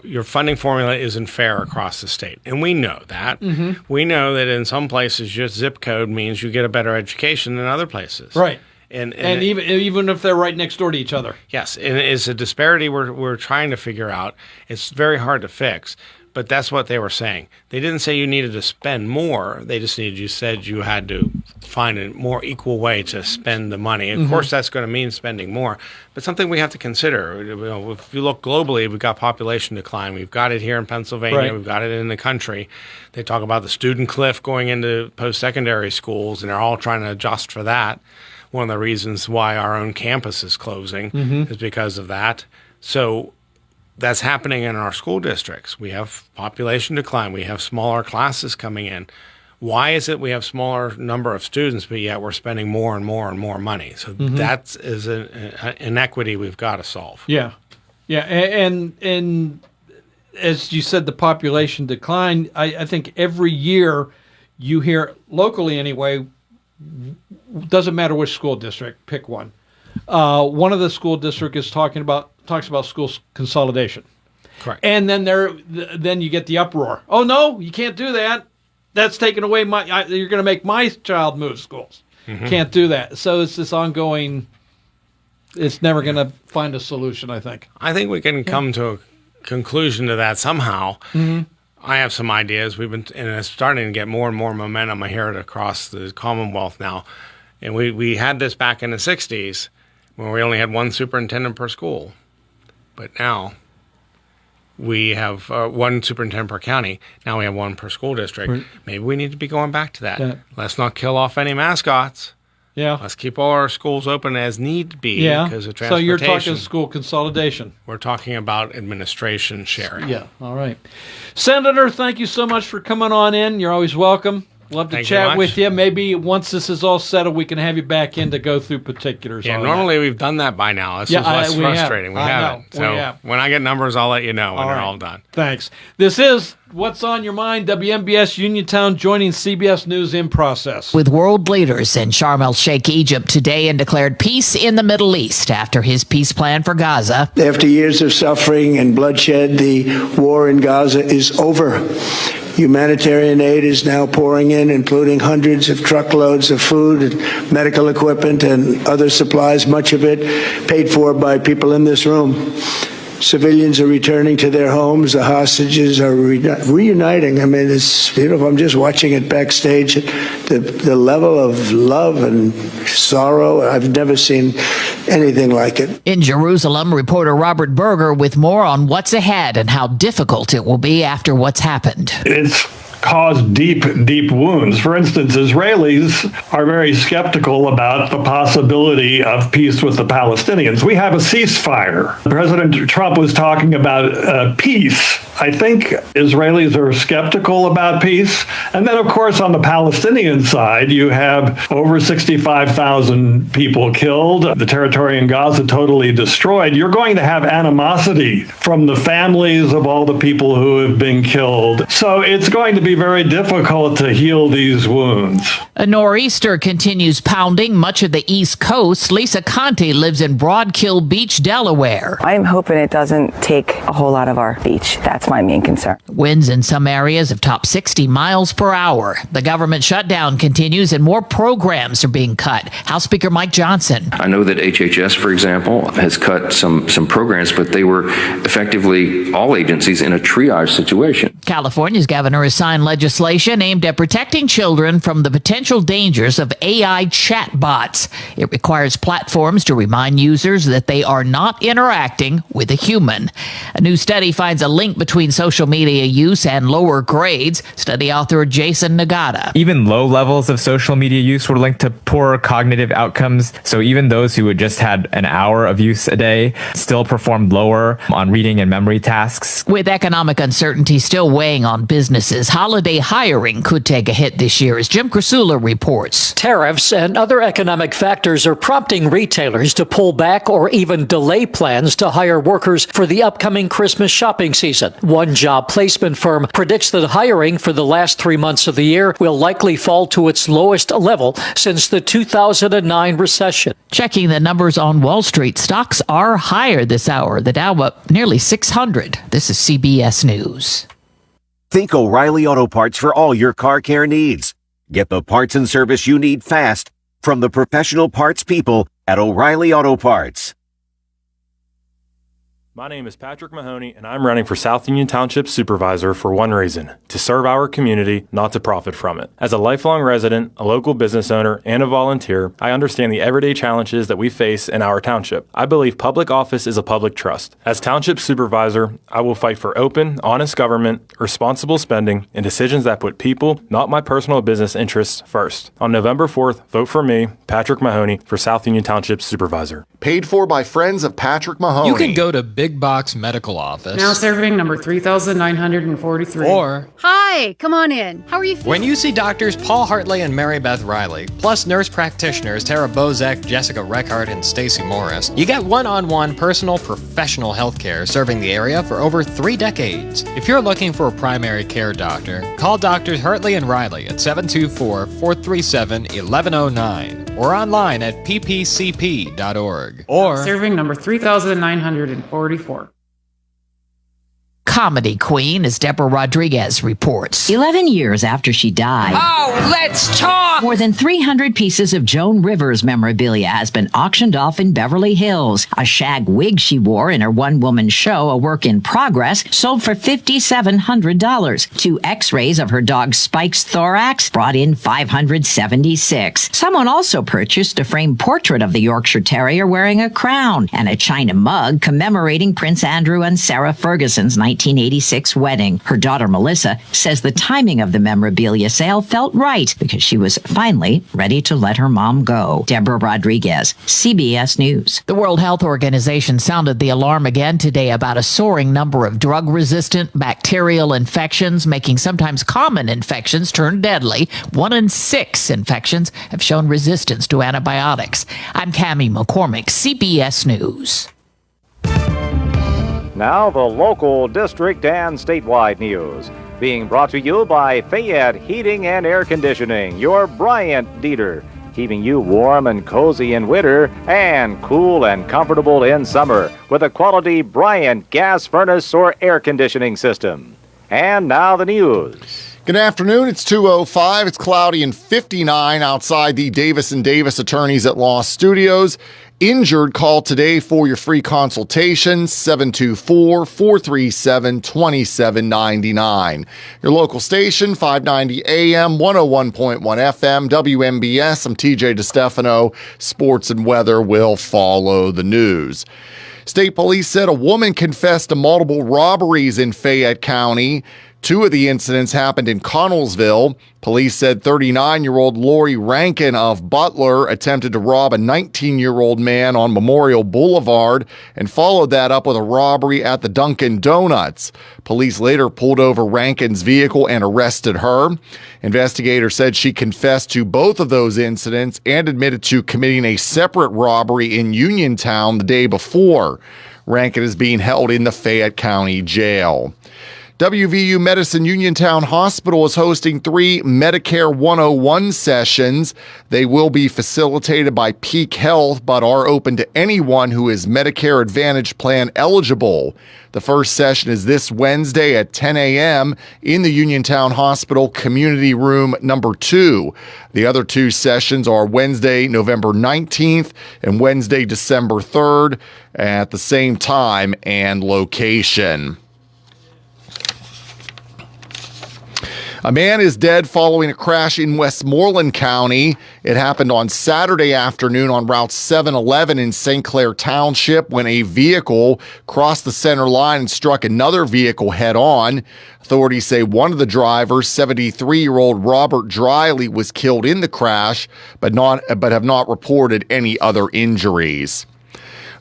your funding formula isn't fair across the state. And we know that. Mm-hmm. We know that in some places, just zip code means you get a better education than other places. Right. And even if they're right next door to each other. Yes, and it's a disparity we're trying to figure out. It's very hard to fix, but that's what they were saying. They didn't say you needed to spend more. They just said you had to find a more equal way to spend the money. And of course, that's going to mean spending more, but something we have to consider. If you look globally, we've got population decline. We've got it here in Pennsylvania. Right. We've got it in the country. They talk about the student cliff going into post-secondary schools, and they're all trying to adjust for that. One of the reasons why our own campus is closing is because of that. So that's happening in our school districts. We have population decline. We have smaller classes coming in. Why is it we have smaller number of students, but yet we're spending more and more and more money? So that is an inequity we've got to solve. Yeah. Yeah. And as you said, the population decline, I think every year you hear, locally anyway, doesn't matter which school district, pick one. One of the school districts talks about school consolidation. Correct. And then you get the uproar. Oh no, you can't do that. That's taking away you're going to make my child move schools. Can't do that. So it's this ongoing. It's never going to find a solution, I think. I think we can come to a conclusion to that somehow. I have some ideas. And it's starting to get more and more momentum. I hear it across the Commonwealth now. And we had this back in the 60s when we only had one superintendent per school. But now we have one superintendent per county. Now we have one per school district. Right. Maybe we need to be going back to that. Yeah. Let's not kill off any mascots. Yeah. Let's keep all our schools open as need be because of transportation. So you're talking school consolidation. We're talking about administration sharing. Yeah. All right. Senator, thank you so much for coming on in. You're always welcome. Love to Thank you chat much. with you. Maybe once this is all settled, we can have you back in to go through particulars. Yeah, on normally we've done that by now. This is less frustrating. We haven't. So when I get numbers, I'll let you know when they're all done. Thanks. This is What's on Your Mind, WMBS Uniontown joining CBS News in process. With world leaders in Sharm el-Sheikh, Egypt today and declared peace in the Middle East after his peace plan for Gaza. After years of suffering and bloodshed, the war in Gaza is over. Humanitarian aid is now pouring in, including hundreds of truckloads of food and medical equipment and other supplies, much of it paid for by people in this room. Civilians are returning to their homes. The hostages are reuniting. I mean, it's beautiful. I'm just watching it backstage. The level of love and sorrow, I've never seen anything like it. In Jerusalem, reporter Robert Berger with more on what's ahead and how difficult it will be after what's happened. It's caused deep, deep wounds. For instance, Israelis are very skeptical about the possibility of peace with the Palestinians. We have a ceasefire. President Trump was talking about peace. I think Israelis are skeptical about peace. And then, of course, on the Palestinian side, you have over 65,000 people killed, the territory in Gaza totally destroyed. You're going to have animosity from the families of all the people who have been killed. So it's going to be very difficult to heal these wounds. A nor'easter continues pounding much of the East Coast. Lisa Conte lives in Broadkill Beach, Delaware. I'm hoping it doesn't take a whole lot of our beach. That's my main concern. Winds in some areas have topped 60 miles per hour. The government shutdown continues and more programs are being cut. House Speaker Mike Johnson. I know that HHS, for example, has cut some programs, but they were effectively all agencies in a triage situation. California's governor has signed legislation aimed at protecting children from the potential dangers of AI chatbots. It requires platforms to remind users that they are not interacting with a human. A new study finds a link between social media use and lower grades. Study author Jason Nagata. Even low levels of social media use were linked to poorer cognitive outcomes. So even those who had just had an hour of use a day still performed lower on reading and memory tasks. With economic uncertainty still weighing on businesses, holiday hiring could take a hit this year, as Jim Krasula reports. Tariffs and other economic factors are prompting retailers to pull back or even delay plans to hire workers for the upcoming Christmas shopping season. One job placement firm predicts that hiring for the last 3 months of the year will likely fall to its lowest level since the 2009 recession. Checking the numbers on Wall Street, stocks are higher this hour. The Dow up nearly 600. This is CBS News. Think O'Reilly Auto Parts for all your car care needs. Get the parts and service you need fast from the professional parts people at O'Reilly Auto Parts. My name is Patrick Mahoney, and I'm running for South Union Township Supervisor for one reason: to serve our community, not to profit from it. As a lifelong resident, a local business owner, and a volunteer, I understand the everyday challenges that we face in our township. I believe public office is a public trust. As Township Supervisor, I will fight for open, honest government, responsible spending, and decisions that put people, not my personal business interests, first. On November 4th, vote for me, Patrick Mahoney, for South Union Township Supervisor. Paid for by friends of Patrick Mahoney. You can go to Big Box Medical Office. Now serving number 3,943. Or, Hi, come on in. How are you feeling? when you see doctors Paul Hartley and Mary Beth Riley, plus nurse practitioners Tara Bozek, Jessica Reckart, and Stacy Morris, you get one-on-one personal professional health care serving the area for over 3 decades. If you're looking for a primary care doctor, call Doctors Hartley and Riley at 724-437-1109 or online at ppcp.org. Or serving number 3,944. Comedy queen, as Deborah Rodriguez reports. 11 years after she died. Oh, let's talk! More than 300 pieces of Joan Rivers memorabilia has been auctioned off in Beverly Hills. A shag wig she wore in her one-woman show, A Work in Progress, sold for $5,700. 2 x-rays of her dog Spike's thorax brought in $576. Someone also purchased a framed portrait of the Yorkshire Terrier wearing a crown and a china mug commemorating Prince Andrew and Sarah Ferguson's 19 1986 wedding. Her daughter Melissa says the timing of the memorabilia sale felt right because she was finally ready to let her mom go. Deborah Rodriguez, CBS News. The World Health Organization sounded the alarm again today about a soaring number of drug-resistant bacterial infections, making sometimes common infections turn deadly. 1 in 6 infections have shown resistance to antibiotics. I'm Cammie McCormick, CBS News. Now the local, district, and statewide news. Being brought to you by Fayette Heating and Air Conditioning, your Bryant dealer. Keeping you warm and cozy in winter and cool and comfortable in summer with a quality Bryant gas furnace or air conditioning system. And now the news. Good afternoon. It's 2:05. It's cloudy and 59 outside the Davis & Davis Attorneys at Law Studios. Injured, call today for your free consultation, 724-437-2799. Your local station, 590 AM, 101.1 FM, WMBS. I'm TJ DeStefano. Sports and weather will follow the news. State police said a woman confessed to multiple robberies in Fayette County. 2 of the incidents happened in Connellsville. Police said 39-year-old Lori Rankin of Butler attempted to rob a 19-year-old man on Memorial Boulevard and followed that up with a robbery at the Dunkin' Donuts. Police later pulled over Rankin's vehicle and arrested her. Investigators said she confessed to both of those incidents and admitted to committing a separate robbery in Uniontown the day before. Rankin is being held in the Fayette County Jail. WVU Medicine Uniontown Hospital is hosting 3 Medicare 101 sessions. They will be facilitated by Peak Health, but are open to anyone who is Medicare Advantage Plan eligible. The first session is this Wednesday at 10 a.m. in the Uniontown Hospital Community Room number 2. The other 2 sessions are Wednesday, November 19th and Wednesday, December 3rd at the same time and location. A man is dead following a crash in Westmoreland County. It happened on Saturday afternoon on Route 711 in St. Clair Township when a vehicle crossed the center line and struck another vehicle head-on. Authorities say one of the drivers, 73-year-old Robert Driley, was killed in the crash, but have not reported any other injuries.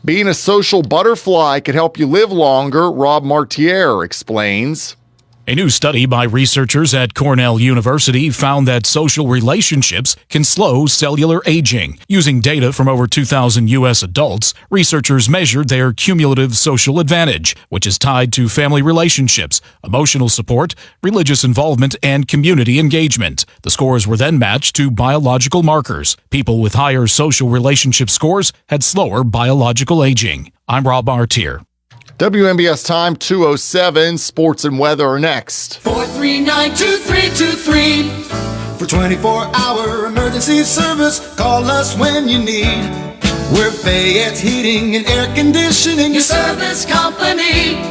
Being a social butterfly could help you live longer, Rob Martier explains. A new study by researchers at Cornell University found that social relationships can slow cellular aging. Using data from over 2,000 U.S. adults, researchers measured their cumulative social advantage, which is tied to family relationships, emotional support, religious involvement, and community engagement. The scores were then matched to biological markers. People with higher social relationship scores had slower biological aging. I'm Rob Martier. WMBS time 2:07. Sports and weather are next. 439-2323. For 24-hour emergency service, call us when you need. We're Fayette Heating and Air Conditioning, your service company.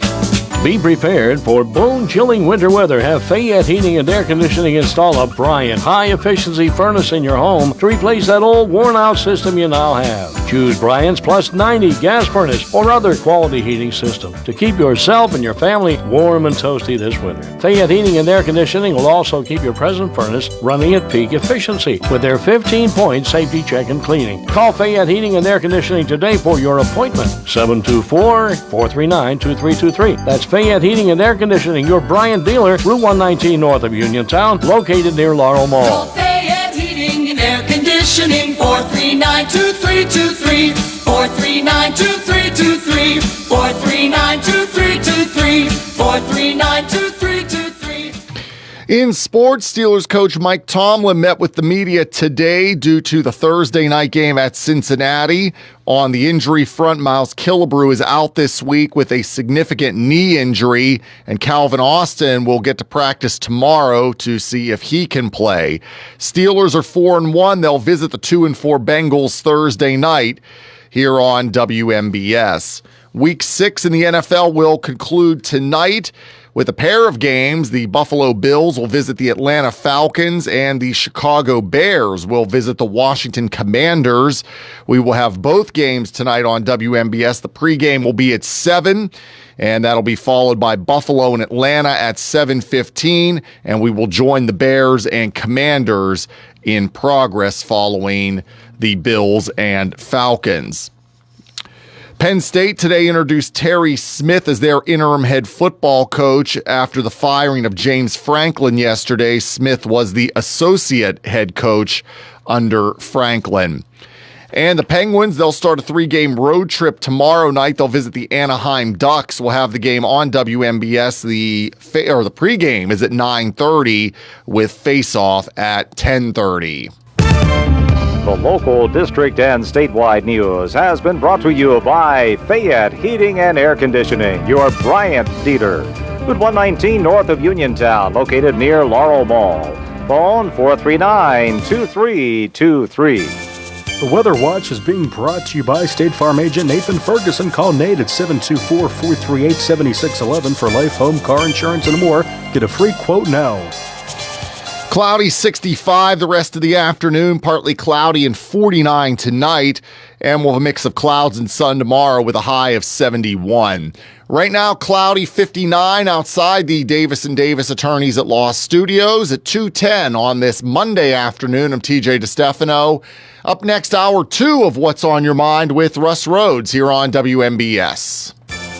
Be prepared for bone-chilling winter weather. Have Fayette Heating and Air Conditioning install a Bryant high-efficiency furnace in your home to replace that old worn-out system you now have. Choose Bryant's Plus 90 gas furnace or other quality heating system to keep yourself and your family warm and toasty this winter. Fayette Heating and Air Conditioning will also keep your present furnace running at peak efficiency with their 15-point safety check and cleaning. Call Fayette Heating and Air Conditioning today for your appointment. 724-439-2323. That's Fayette Heating and Air Conditioning, your Bryant dealer, Route 119 north of Uniontown, located near Laurel Mall. Call Fayette Heating and Air Conditioning, 439-2323, 439-2323, 439-2323, 439-2323. In sports, Steelers coach Mike Tomlin met with the media today due to the Thursday night game at Cincinnati. On the injury front, Miles Killebrew is out this week with a significant knee injury, and Calvin Austin will get to practice tomorrow to see if he can play. Steelers are 4-1. They'll visit the 2-4 Bengals Thursday night here on WMBS. Week 6 in the NFL will conclude tonight With a pair of games, the Buffalo Bills will visit the Atlanta Falcons and the Chicago Bears will visit the Washington Commanders. We will have both games tonight on WMBS. The pregame will be at 7, and that'll be followed by Buffalo and Atlanta at 7:15, and we will join the Bears and Commanders in progress following the Bills and Falcons. Penn State today introduced Terry Smith as their interim head football coach after the firing of James Franklin yesterday. Smith was the associate head coach under Franklin. And the Penguins, they'll start a 3-game road trip tomorrow night. They'll visit the Anaheim Ducks. We'll have the game on WMBS. The pregame is at 9:30 with face-off at 10:30. The local district and statewide news has been brought to you by Fayette Heating and Air Conditioning, your Bryant dealer. Route 119 north of Uniontown, located near Laurel Mall. Phone 439-2323. The Weather Watch is being brought to you by State Farm agent Nathan Ferguson. Call Nate at 724-438-7611 for life, home, car insurance, and more. Get a free quote now. Cloudy 65 the rest of the afternoon, partly cloudy and 49 tonight, and we'll have a mix of clouds and sun tomorrow with a high of 71. Right now, cloudy 59 outside the Davis & Davis Attorneys at Law Studios at 2:10 on this Monday afternoon. I'm TJ DeStefano. Up next, hour 2 of What's on Your Mind with Russ Rhodes here on WMBS.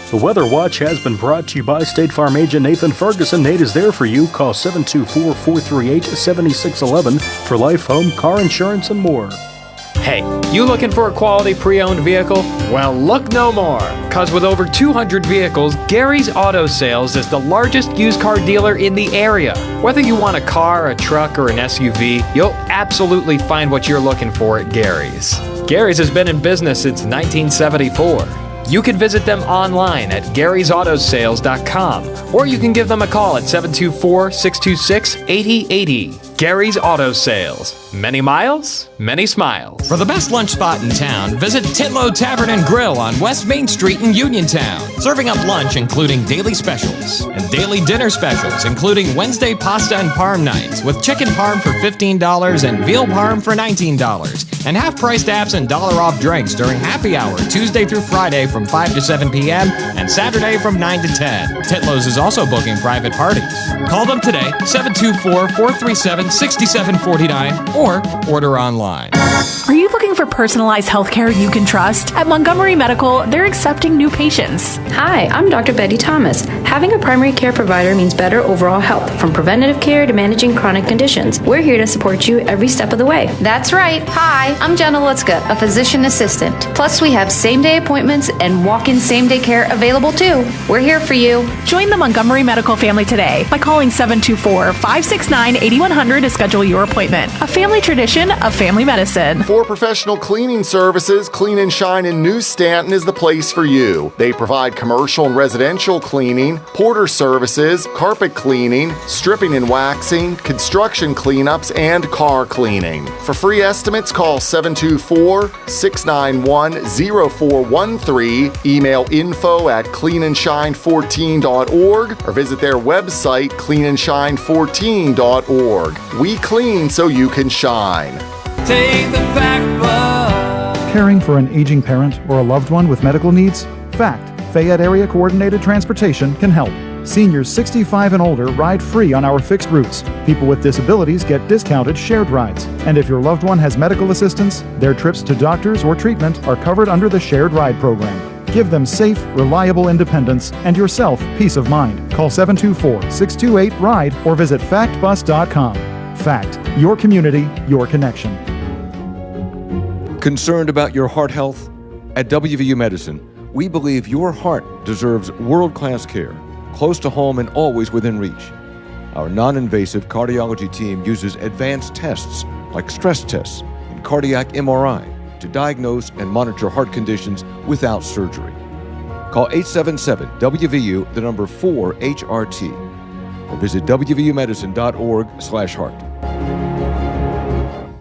The Weather Watch has been brought to you by State Farm agent Nathan Ferguson. Nate is there for you. Call 724-438-7611 for life, home, car insurance, and more. Hey, you looking for a quality pre-owned vehicle? Well, look no more, because with over 200 vehicles, Gary's Auto Sales is the largest used car dealer in the area. Whether you want a car, a truck, or an SUV, you'll absolutely find what you're looking for at Gary's. Gary's has been in business since 1974. You can visit them online at Gary'sAutoSales.com, or you can give them a call at 724-626-8080. Gary's Auto Sales. Many miles, many smiles. For the best lunch spot in town, visit Titlow Tavern and Grill on West Main Street in Uniontown. Serving up lunch including daily specials and daily dinner specials, including Wednesday pasta and parm nights with chicken parm for $15 and veal parm for $19. And half-priced apps and $1 off drinks during happy hour Tuesday through Friday from 5 to 7 p.m. and Saturday from 9 to 10. Titlows is also booking private parties. Call them today, 724-437-6749, or order online. Are you looking for personalized healthcare you can trust? At Montgomery Medical, they're accepting new patients. Hi, I'm Dr. Betty Thomas. Having a primary care provider means better overall health, from preventative care to managing chronic conditions. We're here to support you every step of the way. That's right. Hi, I'm Jenna Lutzka, a physician assistant. Plus, we have same-day appointments and walk-in same-day care available too. We're here for you. Join the Montgomery Medical family today by calling 724-569-8100 to schedule your appointment. A family tradition of family medicine. For professional cleaning services, Clean and Shine in New Stanton is the place for you. They provide commercial and residential cleaning, porter services, carpet cleaning, stripping and waxing, construction cleanups, and car cleaning. For free estimates, call 724-691-0413, email info@cleanandshine14.org, or visit their website, cleanandshine14.org. We clean so you can shine. Take the Caring for an aging parent or a loved one with medical needs? FACT, Fayette Area Coordinated Transportation, can help. Seniors 65 and older ride free on our fixed routes. People with disabilities get discounted shared rides. And if your loved one has medical assistance, their trips to doctors or treatment are covered under the shared ride program. Give them safe, reliable independence and yourself peace of mind. Call 724-628-RIDE or visit factbus.com. FACT, your community, your connection. Concerned about your heart health? At WVU Medicine, we believe your heart deserves world-class care, close to home and always within reach. Our non-invasive cardiology team uses advanced tests like stress tests and cardiac MRI to diagnose and monitor heart conditions without surgery. Call 877-WVU, the number 4HRT, or visit WVUmedicine.org/heart.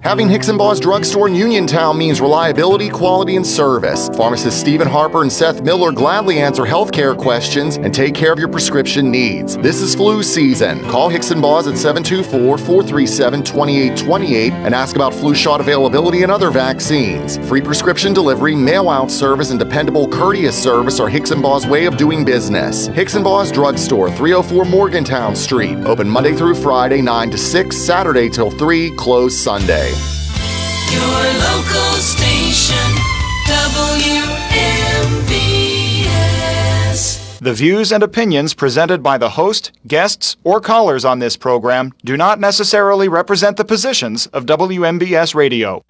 Having Hickson Boss Drugstore in Uniontown means reliability, quality, and service. Pharmacists Stephen Harper and Seth Miller gladly answer healthcare questions and take care of your prescription needs. This is flu season. Call Hickson Boss at 724-437-2828 and ask about flu shot availability and other vaccines. Free prescription delivery, mail-out service, and dependable, courteous service are Hickson Boss' way of doing business. Hickson Boss Drugstore, 304 Morgantown Street. Open Monday through Friday, 9 to 6, Saturday till 3, closed Sunday. Your local station, WMVS. The views and opinions presented by the host, guests, or callers on this program do not necessarily represent the positions of WMBS Radio.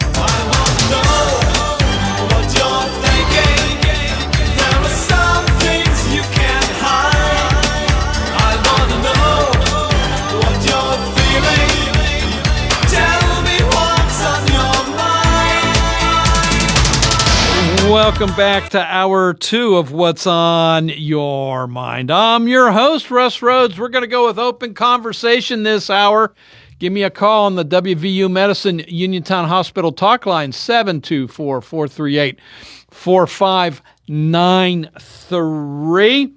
Welcome back to Hour 2 of What's on Your Mind. I'm your host, Russ Rhodes. We're going to go with open conversation this hour. Give me a call on the WVU Medicine Uniontown Hospital talk line, 724-438-4593.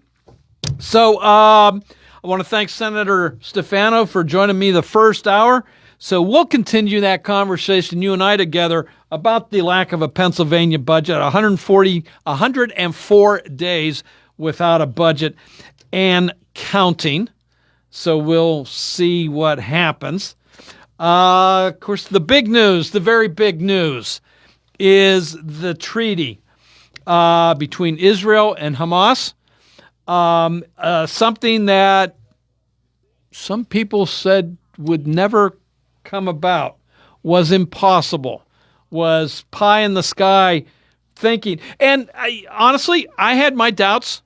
So I want to thank Senator Stefano for joining me the first hour. So we'll continue that conversation, you and I together, about the lack of a Pennsylvania budget, 104 days without a budget and counting. So we'll see what happens. Of course, the big news, the very big news, is the treaty between Israel and Hamas. Something that some people said would never come about, was impossible, was pie in the sky thinking. And honestly, I had my doubts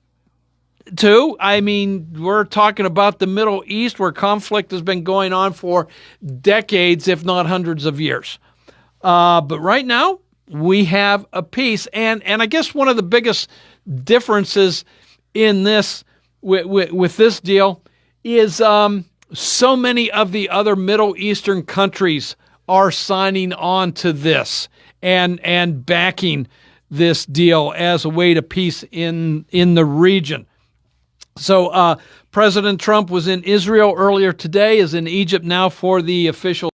too. I mean, we're talking about the Middle East, where conflict has been going on for decades, if not hundreds of years. But right now, we have a peace. And I guess one of the biggest differences in this, with this deal, is so many of the other Middle Eastern countries are signing on to this and backing this deal as a way to peace in the region. So President Trump was in Israel earlier today, is in Egypt now for the official